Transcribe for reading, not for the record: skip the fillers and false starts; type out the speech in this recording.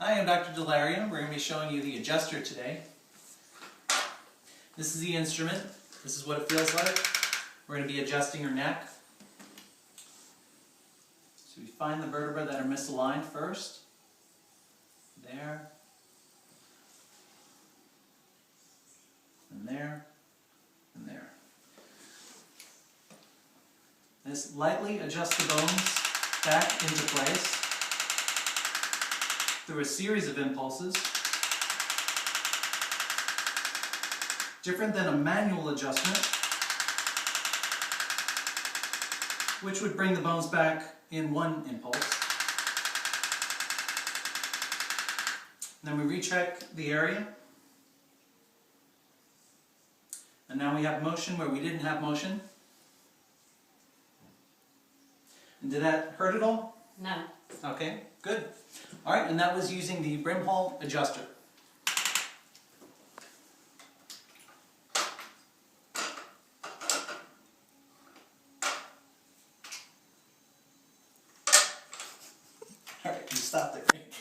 Hi, I'm Dr. Dellaria. We're going to be showing you the adjuster today. This is the instrument. This is what it feels like. We're going to be adjusting your neck. So we find the vertebrae that are misaligned first. There. And there. And there. This lightly adjusts the bones back into place through a series of impulses. Different than a manual adjustment, which would bring the bones back in one impulse. And then we recheck the area. And now we have motion where we didn't have motion. And did that hurt at all? No. Okay, good. Alright, and that was using the brimhall adjuster. Alright, you stop there.